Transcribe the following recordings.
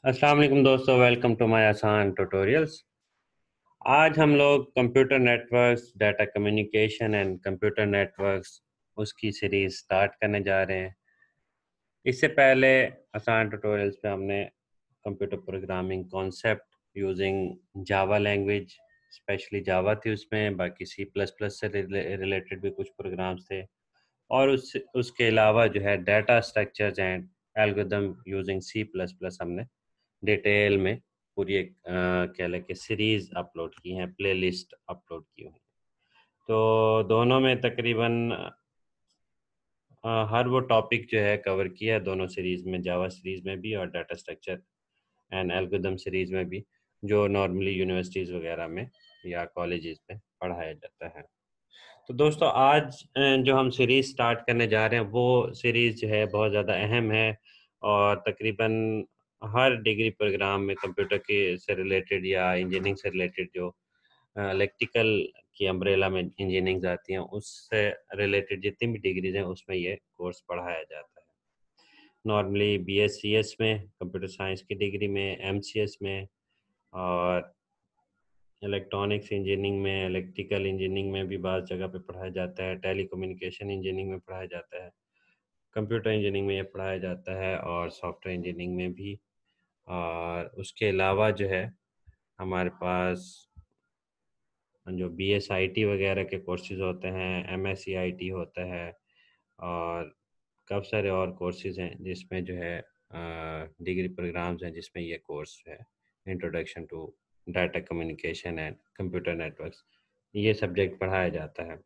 अस्सलाम वालेकुम दोस्तों, वेलकम टू माय आसान ट्यूटोरियल्स। आज हम लोग computer networks, data communication and computer networks उसकी सीरीज़ स्टार्ट करने जा रहे हैं। इससे पहले आसान ट्यूटोरियल्स पे हमने computer programming concept using Java language, specially Java थी उसमें, बाकी सी प्लस प्लस से रिलेटेड भी कुछ प्रोग्राम्स थे। और उसके अलावा जो है data structures and algorithm using C plus plus हमने डिटेल में पूरी एक कह लें कि सीरीज़ अपलोड की हैं, प्लेलिस्ट अपलोड की हुई हैं। तो दोनों में तकरीबन हर वो टॉपिक जो है कवर किया है दोनों सीरीज़ में, जावा सीरीज़ में भी और data structure and algorithm series में भी, जो नॉर्मली यूनिवर्सिटीज़ वगैरह में या कॉलेजेस में पढ़ाया जाता है। तो दोस्तों आज जो हम सीरीज़ स्टार्ट करने जा रहे हैं वो सीरीज़ जो है बहुत ज़्यादा अहम है और तकरीबन हर डिग्री प्रोग्राम में कंप्यूटर के से रिलेटेड या इंजीनियरिंग से रिलेटेड जो इलेक्ट्रिकल की अम्ब्रेला में इंजीनियरिंग आती हैं उससे रिलेटेड जितनी भी डिग्रीज हैं उसमें ये कोर्स पढ़ाया जाता है। नॉर्मली BScs में, कंप्यूटर साइंस की डिग्री में, MCS में और इलेक्ट्रॉनिक्स इंजीनियरिंग में, इलेक्ट्रिकल इंजीनियरिंग में भी बाज़ जगह पे पढ़ाया जाता है, टेलीकम्युनिकेशन इंजीनियरिंग में पढ़ाया जाता है, कंप्यूटर इंजीनियरिंग में ये पढ़ाया जाता है और सॉफ्टवेयर इंजीनियरिंग में भी। और उसके अलावा जो है हमारे पास जो BSIT वगैरह के कोर्सेज़ होते हैं, MSCIT होता है और काफ़ी सारे और कोर्सेज़ हैं जिसमें जो है डिग्री प्रोग्राम्स हैं जिसमें ये कोर्स है, introduction to data communication and computer networks, ये सब्जेक्ट पढ़ाया जाता है।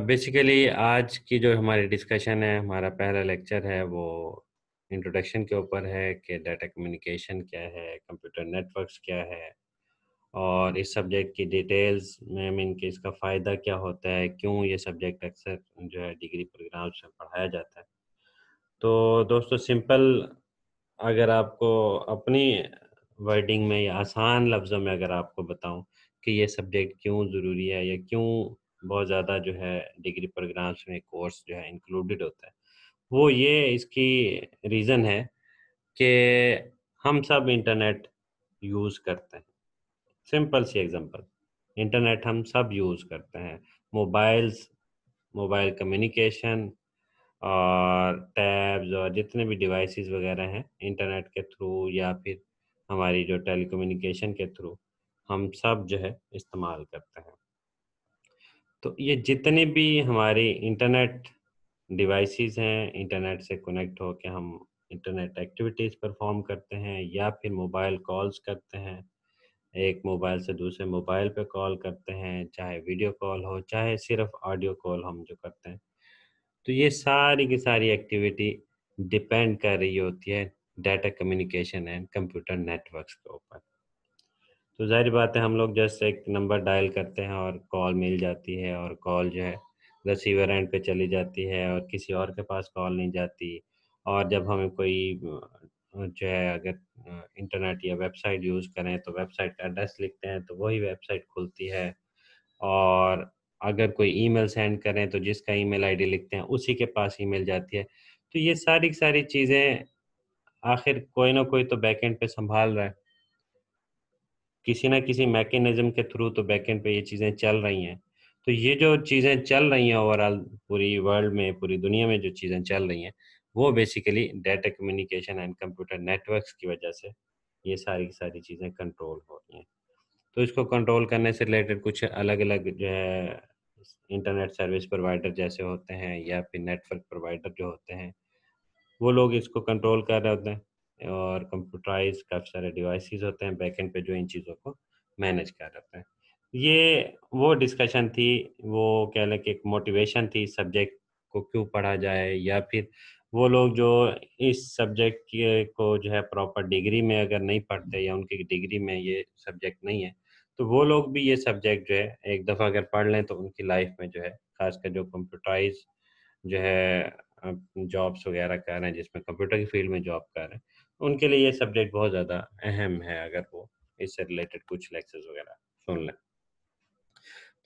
बेसिकली आज की जो हमारी डिस्कशन है, हमारा पहला लेक्चर है वो इंट्रोडक्शन के ऊपर है कि डाटा कम्युनिकेशन क्या है, कंप्यूटर नेटवर्क्स क्या है और इस सब्जेक्ट की डिटेल्स में मीन कि इसका फ़ायदा क्या होता है, क्यों ये सब्जेक्ट अक्सर जो है डिग्री प्रोग्राम्स में पढ़ाया जाता है। तो दोस्तों सिंपल अगर आपको अपनी वर्डिंग में या आसान लफ्ज़ों में अगर आपको बताऊं कि ये सब्जेक्ट क्यों ज़रूरी है या क्यों बहुत ज़्यादा जो है डिग्री प्रोग्राम्स में कोर्स जो है इंक्लूडेड होता है, वो ये इसकी रीज़न है कि हम सब इंटरनेट यूज़ करते हैं। सिंपल सी एग्जांपल, इंटरनेट हम सब यूज़ करते हैं। मोबाइल्स, मोबाइल कम्युनिकेशन और टैब्स और जितने भी डिवाइसेस वगैरह हैं इंटरनेट के थ्रू या फिर हमारी जो टेलीकम्युनिकेशन के थ्रू हम सब जो है इस्तेमाल करते हैं। तो ये जितने भी हमारे इंटरनेट डिवाइसेस हैं, इंटरनेट से कनेक्ट होकर हम इंटरनेट एक्टिविटीज़ परफॉर्म करते हैं या फिर मोबाइल कॉल्स करते हैं, एक मोबाइल से दूसरे मोबाइल पे कॉल करते हैं, चाहे वीडियो कॉल हो, चाहे सिर्फ ऑडियो कॉल हम जो करते हैं। तो ये सारी की सारी एक्टिविटी डिपेंड कर रही होती है data communication and computer networks के ऊपर। तो ज़ाहिर बात है हम लोग जस्ट एक नंबर डायल करते हैं और कॉल मिल जाती है और कॉल जो है रिसीवर एंड पे चली जाती है और किसी और के पास कॉल नहीं जाती। और जब हमें कोई जो है अगर इंटरनेट या वेबसाइट यूज़ करें तो वेबसाइट का एड्रेस लिखते हैं तो वही वेबसाइट खुलती है। और अगर कोई ईमेल सेंड करें तो जिसका ईमेल आईडी लिखते हैं उसी के पास ईमेल जाती है। तो ये सारी की सारी चीज़ें आखिर कोई ना कोई तो बैकएंड पे संभाल रहा है। किसी न किसी मैकेनिज़्म के थ्रू तो बैकएंड पे ये चीज़ें चल रही हैं। तो ये जो चीज़ें चल रही हैं ओवरऑल पूरी वर्ल्ड में, पूरी दुनिया में जो चीज़ें चल रही हैं, वो basically data communication and computer networks की वजह से ये सारी की सारी चीज़ें कंट्रोल हो रही हैं। तो इसको कंट्रोल करने से रिलेटेड कुछ अलग-अलग जो है इंटरनेट सर्विस प्रोवाइडर जैसे होते हैं या फिर नेटवर्क प्रोवाइडर जो होते हैं, वो लोग इसको कंट्रोल कर रहे होते हैं और कंप्यूटराइज़ काफ़ी सारे डिवाइसेज़ होते हैं बैकएंड पे जो इन चीज़ों को मैनेज कर रहे होते हैं। ये वो डिस्कशन थी, वो कह लें कि एक मोटिवेशन थी सब्जेक्ट को क्यों पढ़ा जाए या फिर वो लोग जो इस सब्जेक्ट के को जो है प्रॉपर डिग्री में अगर नहीं पढ़ते या उनकी डिग्री में ये सब्जेक्ट नहीं है, तो वो लोग भी ये सब्जेक्ट जो है एक दफ़ा अगर पढ़ लें तो उनकी लाइफ़ में जो है ख़ासकर जो कंप्यूटराइज़ जो है जॉब्स वगैरह कर रहे हैं जिसमें कंप्यूटर की फील्ड में जॉब कर रहे हैं, उनके लिए ये सब्जेक्ट बहुत ज़्यादा अहम है अगर वो इससे रिलेटेड कुछ लेक्चर्स वगैरह सुन लें।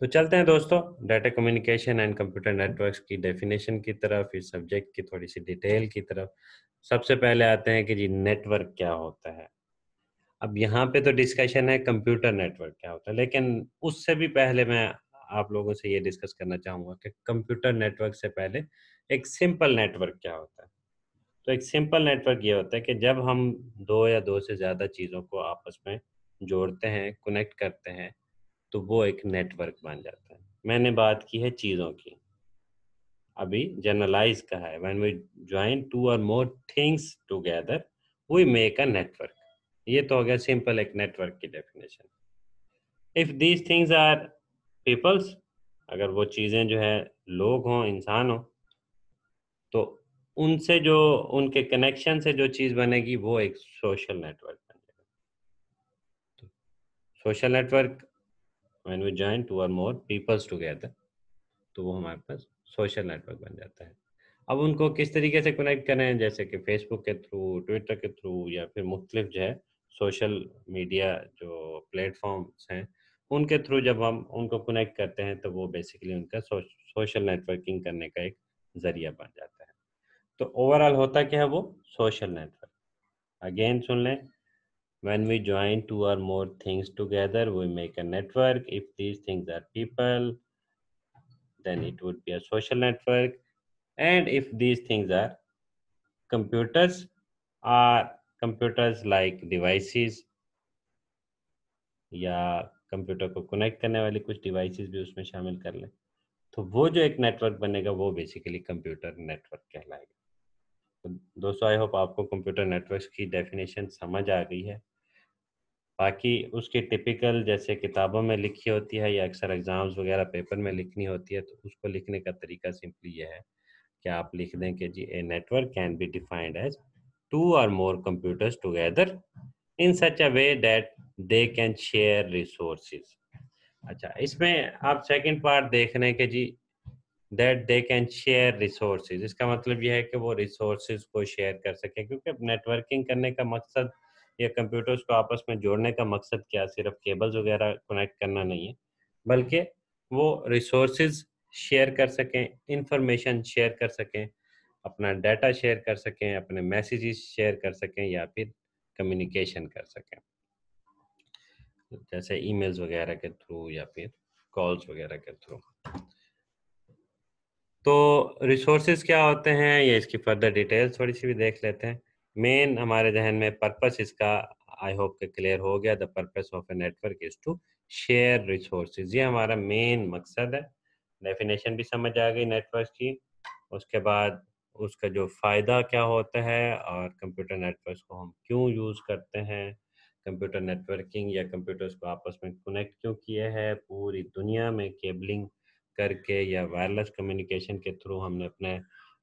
तो चलते हैं दोस्तों data communication and computer networks की डेफिनेशन की तरफ, इस सब्जेक्ट की थोड़ी सी डिटेल की तरफ। सबसे पहले आते हैं कि जी नेटवर्क क्या होता है। अब यहाँ पे तो डिस्कशन है कंप्यूटर नेटवर्क क्या होता है, लेकिन उससे भी पहले मैं आप लोगों से ये डिस्कस करना चाहूँगा कि कंप्यूटर नेटवर्क से पहले एक सिंपल नेटवर्क क्या होता है। तो एक सिंपल नेटवर्क ये होता है कि जब हम दो या दो से ज़्यादा चीज़ों को आपस में जोड़ते हैं, कनेक्ट करते हैं, तो वो एक नेटवर्क बन जाता है। मैंने बात की है चीज़ों की, अभी जनरलाइज़ कहा है, व्हेन वी जॉइन टू और more things together we make a network. ये तो हो गया सिंपल एक नेटवर्क की definition. If these things are peoples, अगर वो चीज़ें जो है लोग हों, इंसान हों, तो उनसे जो उनके कनेक्शन से जो चीज़ बनेगी वो एक सोशल नेटवर्क बन जाएगा। तो social network when we join two और मोर पीपल्स टुगेदर, तो वो हमारे पास सोशल नेटवर्क बन जाता है। अब उनको किस तरीके से कनेक्ट करें, जैसे कि फेसबुक के थ्रू, ट्विटर के थ्रू, या फिर मुख्तलिफ जो है सोशल मीडिया जो प्लेटफॉर्म्स हैं, उनके थ्रू जब हम उनको कनेक्ट करते हैं तो वो बेसिकली उनका सोशल नेटवर्किंग करने का एक ज़रिया बन जाता है। तो ओवरऑल होता क्या है वो सोशल नेटवर्क। अगेन सुन लें, when we join two or more things together we make a network. If these things are people, then it would be a social network. And if these things are computers, are computers like devices, या computer को connect करने वाली कुछ devices भी उसमें शामिल कर लें, तो वो जो एक नेटवर्क बनेगा वो बेसिकली कंप्यूटर नेटवर्क कहलाएगा। तो दोस्तों आई होप आपको कंप्यूटर नेटवर्क्स की डेफिनेशन समझ आ गई है। बाकी उसकी टिपिकल जैसे किताबों में लिखी होती है या अक्सर एग्ज़ाम्स वगैरह पेपर में लिखनी होती है, तो उसको लिखने का तरीका सिंपली ये है कि आप लिख दें कि जी a network can be defined as two और more computers together in such a way that they can share resources. अच्छा, इसमें आप सेकंड पार्ट देख रहे हैं कि जी that they can share resources, इसका मतलब ये है कि वो रिसोर्सेज को शेयर कर सकें, क्योंकि नेटवर्किंग करने का मकसद या कंप्यूटर्स को आपस में जोड़ने का मकसद क्या सिर्फ केबल्स वगैरह कनेक्ट करना नहीं है, बल्कि वो रिसोर्सेज शेयर कर सकें, इंफॉर्मेशन शेयर कर सकें, अपना डाटा शेयर कर सकें, अपने मैसेजेस शेयर कर सकें, या फिर कम्युनिकेशन कर सकें, जैसे ईमेल्स वगैरह के थ्रू या फिर कॉल्स वगैरह के थ्रू। तो रिसोर्सेज क्या होते हैं, ये इसकी फर्दर डिटेल्स थोड़ी सी भी देख लेते हैं। मेन हमारे जहन में पर्पस इसका आई होप के क्लियर हो गया। The purpose of a network is to share resources, ये हमारा मेन मकसद है। डेफिनेशन भी समझ आ गई नेटवर्क की। उसके बाद उसका जो फ़ायदा क्या होता है और कंप्यूटर नेटवर्क्स को हम क्यों यूज़ करते हैं, कंप्यूटर नेटवर्किंग या कंप्यूटर्स को आपस में कनेक्ट क्यों किए हैं, पूरी दुनिया में केबलिंग करके या वायरलेस कम्युनिकेशन के थ्रू हमने अपने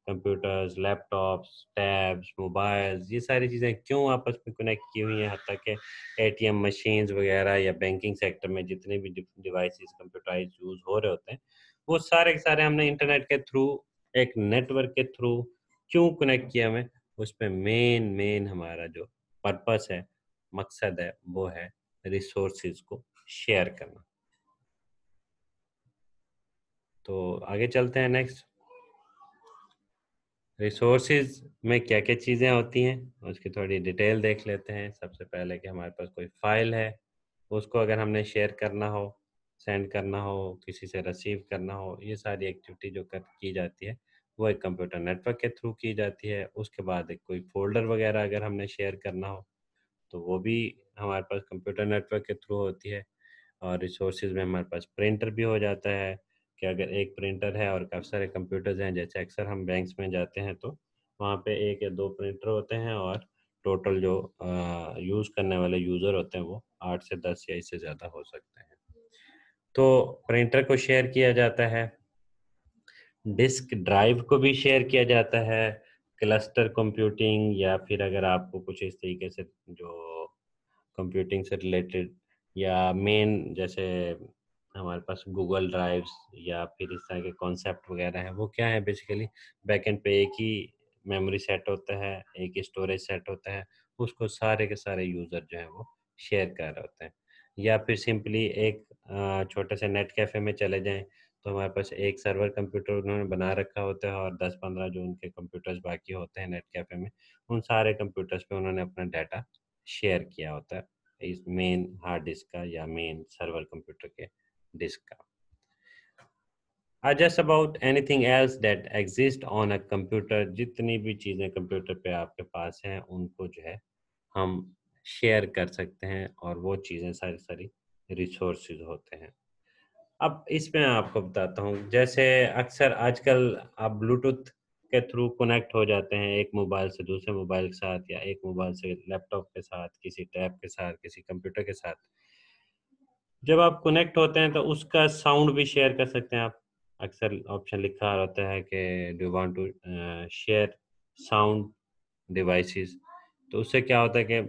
कंप्यूटर्स, लैपटॉप्स, टैब्स, मोबाइल्स, ये सारी चीज़ें क्यों आपस में कनेक्ट की हुई हैं, हत्ता कि एटीएम मशीन्स वगैरह या बैंकिंग सेक्टर में जितने भी डिवाइसेस कंप्यूटराइज यूज़ हो रहे होते हैं, वो सारे के सारे हमने इंटरनेट के थ्रू, एक नेटवर्क के थ्रू क्यों कनेक्ट किया हमें, उसमें मेन मेन हमारा जो पर्पस है, मकसद है, वो है रिसोर्सेज को शेयर करना। तो आगे चलते हैं नेक्स्ट। रिसोर्सेज में क्या-क्या चीज़ें होती हैं, उसकी थोड़ी डिटेल देख लेते हैं। सबसे पहले कि हमारे पास कोई फ़ाइल है, उसको अगर हमने शेयर करना हो, सेंड करना हो, किसी से रिसीव करना हो, ये सारी एक्टिविटी जो कर की जाती है, वो एक कंप्यूटर नेटवर्क के थ्रू की जाती है। उसके बाद एक कोई फ़ोल्डर वगैरह अगर हमने शेयर करना हो, तो वो भी हमारे पास कंप्यूटर नेटवर्क के थ्रू होती है। और रिसोर्सेज में हमारे पास प्रिंटर भी हो जाता है कि अगर एक प्रिंटर है और काफ़ी सारे कंप्यूटर्स हैं, जैसे अक्सर हम बैंक्स में जाते हैं तो वहाँ पे 1 या 2 प्रिंटर होते हैं और टोटल जो यूज़ करने वाले यूज़र होते हैं वो 8 से 10 या इससे ज़्यादा हो सकते हैं। तो प्रिंटर को शेयर किया जाता है, डिस्क ड्राइव को भी शेयर किया जाता है, क्लस्टर कंप्यूटिंग या फिर अगर आपको कुछ इस तरीके से जो कंप्यूटिंग से रिलेटेड या मेन जैसे हमारे पास गूगल ड्राइव्स या फिर इस तरह के कॉन्सेप्ट वगैरह हैं, वो क्या है बेसिकली बैकएंड पे एक ही मेमोरी सेट होता है, एक ही स्टोरेज सेट होता है, उसको सारे के सारे यूज़र जो हैं वो शेयर कर रहे होते हैं। या फिर सिंपली एक छोटे से नेट कैफ़े में चले जाएँ, तो हमारे पास एक सर्वर कंप्यूटर उन्होंने बना रखा होता है और 10-15 जो उनके कंप्यूटर्स बाकी होते हैं नेट कैफ़े में, उन सारे कंप्यूटर्स पे उन्होंने अपना डाटा शेयर किया होता है, इस मेन हार्ड डिस्क का या मेन सर्वर कंप्यूटर के डिस्क का। Just about anything else that exist on a computer, जितनी भी चीज़ें कंप्यूटर पे आपके पास हैं, उनको जो है हम शेयर कर सकते हैं और वो चीज़ें सारी-सारी रिसोर्सेज़ होते हैं। अब इसमें आपको बताता हूँ, जैसे अक्सर आजकल आप ब्लूटूथ के थ्रू कनेक्ट हो जाते हैं एक मोबाइल से दूसरे मोबाइल के साथ या एक मोबाइल से लैपटॉप के साथ, किसी टैब के साथ, किसी कंप्यूटर के साथ। जब आप कनेक्ट होते हैं तो उसका साउंड भी शेयर कर सकते हैं आप। अक्सर ऑप्शन लिखा रहता है कि do you want to share sound devices. तो उससे क्या होता है कि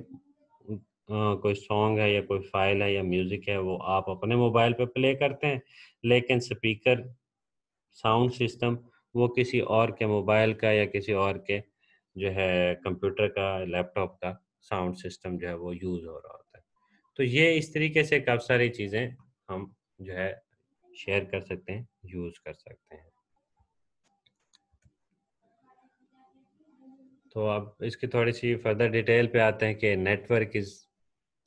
कोई सॉन्ग है या कोई फ़ाइल है या म्यूज़िक है वो आप अपने मोबाइल पे प्ले करते हैं, लेकिन स्पीकर साउंड सिस्टम वो किसी और के मोबाइल का या किसी और के जो है कंप्यूटर का, लैपटॉप का साउंड सिस्टम जो है वो यूज़ हो रहा होता है। तो ये इस तरीके से काफ़ी सारी चीज़ें हम जो है शेयर कर सकते हैं, यूज़ कर सकते हैं। तो अब इसकी थोड़ी-सी फर्दर डिटेल पे आते हैं कि network is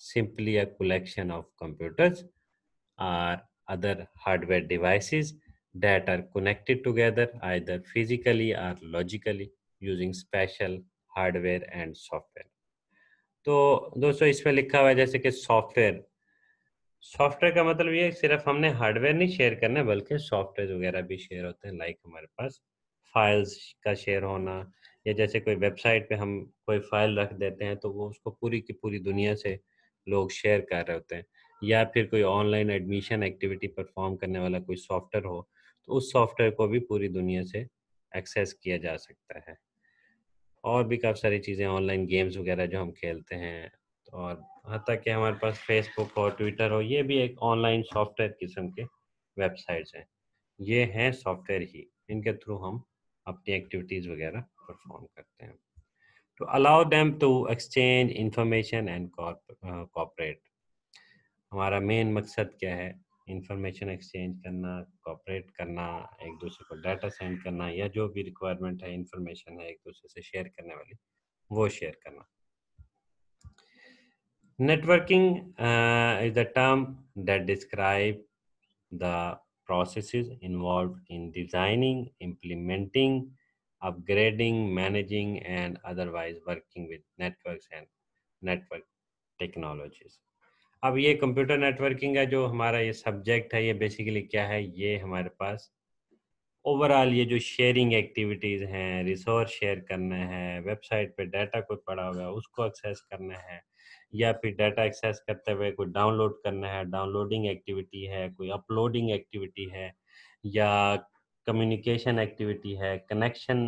simply a collection of computers or other hardware devices that are connected together either physically or logically using special hardware and software। तो दोस्तों इसमें लिखा हुआ है जैसे कि सॉफ्टवेयर। सॉफ्टवेयर का मतलब ये है सिर्फ हमने हार्डवेयर नहीं शेयर करना है बल्कि सॉफ्टवेयर वगैरह भी शेयर होते हैं, लाइक हमारे पास फाइल्स का शेयर होना या जैसे कोई वेबसाइट पे हम कोई फाइल रख देते हैं तो वो उसको पूरी की पूरी दुनिया से लोग शेयर कर रहे होते हैं, या फिर कोई ऑनलाइन एडमिशन एक्टिविटी परफॉर्म करने वाला कोई सॉफ्टवेयर हो तो उस सॉफ्टवेयर को भी पूरी दुनिया से एक्सेस किया जा सकता है। और भी काफ़ी सारी चीज़ें ऑनलाइन गेम्स वगैरह जो हम खेलते हैं, और यहाँ तक कि हमारे पास फ़ेसबुक हो, ट्विटर हो, ये भी एक ऑनलाइन सॉफ्टवेयर किस्म के वेबसाइट्स हैं। ये हैं सॉफ्टवेयर ही, इनके थ्रू हम अपनी एक्टिविटीज़ वगैरह परफ़ॉर्म करते हैं। To allow them to exchange information and cooperate. हमारा मेन मकसद क्या है? इन्फॉर्मेशन एक्सचेंज करना, कोऑपरेट करना, एक-दूसरे को डाटा सेंड करना या जो भी रिक्वायरमेंट है, इन्फॉर्मेशन है एक-दूसरे से शेयर करने वाली, वो शेयर करना। Networking is the term that describe the processes involved in designing, implementing, upgrading, managing, and otherwise working with networks and network technologies। अब ये कंप्यूटर नेटवर्किंग का जो हमारा ये सब्जेक्ट है, ये बेसिकली क्या है? ये हमारे पास ओवरऑल ये जो शेयरिंग एक्टिविटीज़ हैं, रिसोर्स शेयर करना है, वेबसाइट पे डाटा कोई पड़ा हुआ है, उसको एक्सेस करना है, या फिर डाटा एक्सेस करते हुए कोई डाउनलोड करना है, डाउनलोडिंग एक्टिविटी है, कोई अपलोडिंग एक्टिविटी है, या कम्युनिकेशन एक्टिविटी है, कनेक्शन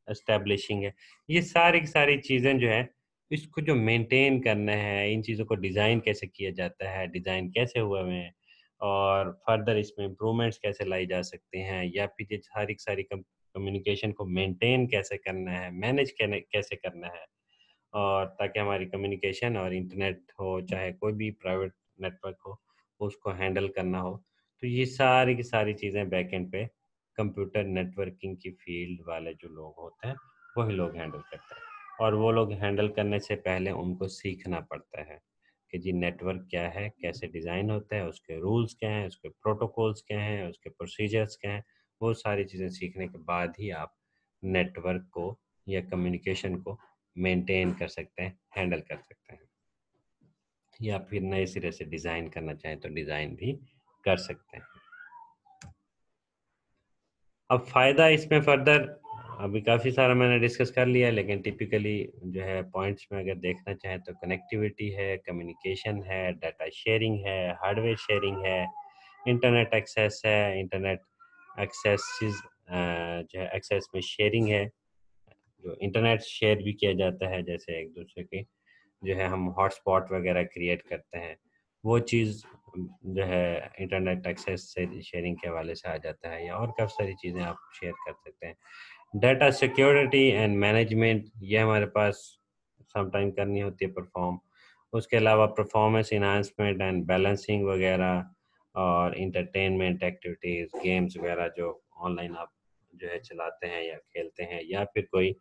एस्टेब्लिशिंग है। ये सारी की सारी चीज़ें जो हैं, इसको जो मेंटेन करना है, इन चीज़ों को डिज़ाइन कैसे किया जाता है, डिज़ाइन कैसे हुए हुए हैं, और फर्दर इसमें इम्प्रूवमेंट्स कैसे लाई जा सकते हैं, या फिर ये सारी की सारी कम्युनिकेशन को मेंटेन कैसे करना है, मैनेज कैसे करना है, और ताकि हमारी कम्युनिकेशन और इंटरनेट हो, चाहे कोई भी प्राइवेट नेटवर्क हो, उसको हैंडल करना हो। तो ये सारी की सारी चीज़ें बैकएंड पे कंप्यूटर नेटवर्किंग की फील्ड वाले जो लोग होते हैं, वही लोग हैंडल करते हैं। और वो लोग हैंडल करने से पहले उनको सीखना पड़ता है कि जी नेटवर्क क्या है, कैसे डिज़ाइन होता है, उसके रूल्स क्या हैं, उसके प्रोटोकॉल्स क्या हैं, उसके प्रोसीजर्स क्या हैं। वो सारी चीज़ें सीखने के बाद ही आप नेटवर्क को या कम्युनिकेशन को मेंटेन कर सकते हैं, हैंडल कर सकते हैं, या फिर नए सिरे से डिज़ाइन करना चाहें तो डिज़ाइन भी कर सकते हैं। अब फ़ायदा इसमें फ़र्दर अभी काफ़ी सारा मैंने डिस्कस कर लिया है, लेकिन टिपिकली जो है पॉइंट्स में अगर देखना चाहें तो कनेक्टिविटी है, कम्युनिकेशन है, डाटा शेयरिंग है, हार्डवेयर शेयरिंग है, इंटरनेट एक्सेस है, इंटरनेट एक्सेसिस जो है एक्सेस में शेयरिंग है, जो इंटरनेट शेयर भी किया जाता है, जैसे एक-दूसरे के जो है हम हॉटस्पॉट वगैरह क्रिएट करते हैं, वो चीज़ जो है इंटरनेट एक्सेस से शेयरिंग के हवाले से आ जाता है, या और काफ़ी सारी चीज़ें आप शेयर कर सकते हैं। डाटा सिक्योरिटी एंड मैनेजमेंट ये हमारे पास समटाइम करनी होती है परफॉर्म, उसके अलावा परफॉर्मेंस इन्हांसमेंट एंड बैलेंसिंग वगैरह, और इंटरटेनमेंट एक्टिविटीज़, गेम्स वगैरह जो ऑनलाइन आप जो है चलाते हैं या खेलते हैं, या फिर कोई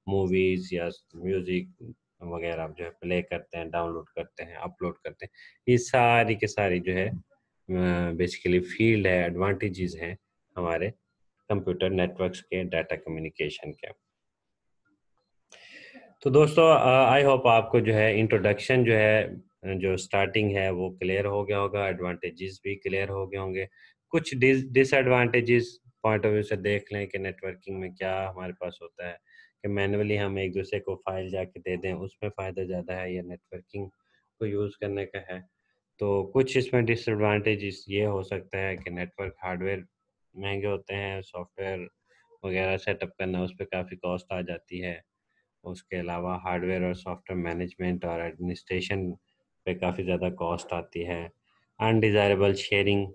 मूवीज़ या म्यूज़िक वगैरह आप जो है प्ले करते हैं, डाउनलोड करते हैं, अपलोड करते हैं। ये सारी की सारी जो है बेसिकली फ़ील्ड है, एडवांटेजेस हैं हमारे कंप्यूटर नेटवर्क्स के, डाटा कम्युनिकेशन के। तो दोस्तों आई होप आपको जो है इंट्रोडक्शन जो है जो स्टार्टिंग है वो क्लियर हो गया होगा, एडवांटेजेस भी क्लियर हो गए होंगे। कुछ डिसएडवांटेजेस पॉइंट ऑफ व्यू से देख लें कि नेटवर्किंग में क्या हमारे पास होता है, कि मैन्युअली हम एक दूसरे को फाइल जाके दे दें, उसमें फ़ायदा ज़्यादा है या नेटवर्किंग को यूज़ करने का है। तो कुछ इसमें डिसएडवांटेजेस ये हो सकता है कि नेटवर्क हार्डवेयर महंगे होते हैं, सॉफ्टवेयर वगैरह सेटअप करना उस पे काफ़ी कॉस्ट आ जाती है। उसके अलावा हार्डवेयर और सॉफ्टवेयर मैनेजमेंट और एडमिनिस्ट्रेशन पे काफ़ी ज़्यादा कॉस्ट आती है। अनडिज़ायरेबल शेयरिंग,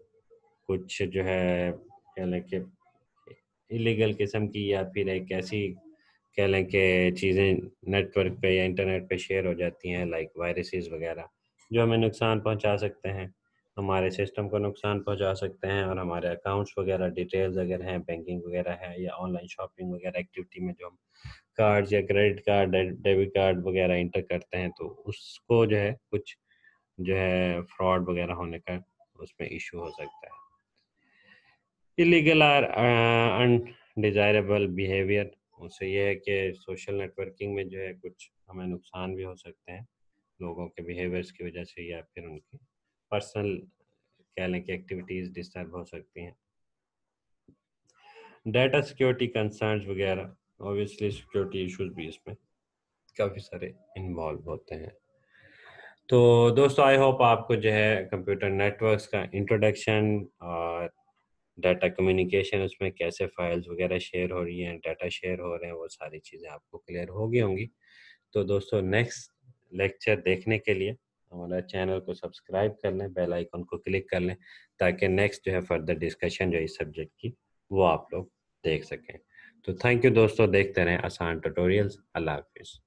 कुछ जो है कह लें कि इलीगल किस्म की या फिर एक ऐसी कह लें कि चीज़ें नेटवर्क पे या इंटरनेट पे शेयर हो जाती हैं, लाइक वायरसेस वगैरह, जो हमें नुकसान पहुंचा सकते हैं, हमारे सिस्टम को नुकसान पहुंचा सकते हैं, और हमारे अकाउंट्स वगैरह डिटेल्स अगर हैं, बैंकिंग वगैरह है या ऑनलाइन शॉपिंग वगैरह एक्टिविटी में जो हम कार्ड्स या क्रेडिट कार्ड, डेबिट कार्ड वगैरह इंटर करते हैं, तो उसको जो है कुछ जो है फ्रॉड वगैरह होने का उसमें इश्यू हो सकता है। इलीगल और अनडिज़ायरेबल बिहेवियर, उससे ये है कि सोशल नेटवर्किंग में जो है कुछ हमें नुकसान भी हो सकते हैं लोगों के बिहेवियर्स की वजह से, या फिर उनकी पर्सनल कह लें कि एक्टिविटीज़ डिस्टर्ब हो सकती हैं। डाटा सिक्योरिटी कंसर्न्स वगैरह, ऑब्वियसली सिक्योरिटी इश्यूज भी इसमें काफ़ी सारे इन्वॉल्व होते हैं। तो दोस्तों आई होप आपको जो है कंप्यूटर नेटवर्क्स का इंट्रोडक्शन और डाटा कम्युनिकेशन, उसमें कैसे फाइल्स वगैरह शेयर हो रही हैं, डाटा शेयर हो रहे हैं, वो सारी चीज़ें आपको क्लियर हो गई होंगी। तो दोस्तों नेक्स्ट लेक्चर देखने के लिए हमारा चैनल को सब्सक्राइब कर लें, बेल आइकन को क्लिक कर लें, ताकि नेक्स्ट जो है फर्दर डिस्कशन जो है इस सब्जेक्ट की वो आप लोग देख सकें। तो थैंक यू दोस्तों, देखते रहें आसान ट्यूटोरियल्स। अल्लाह हाफिज़।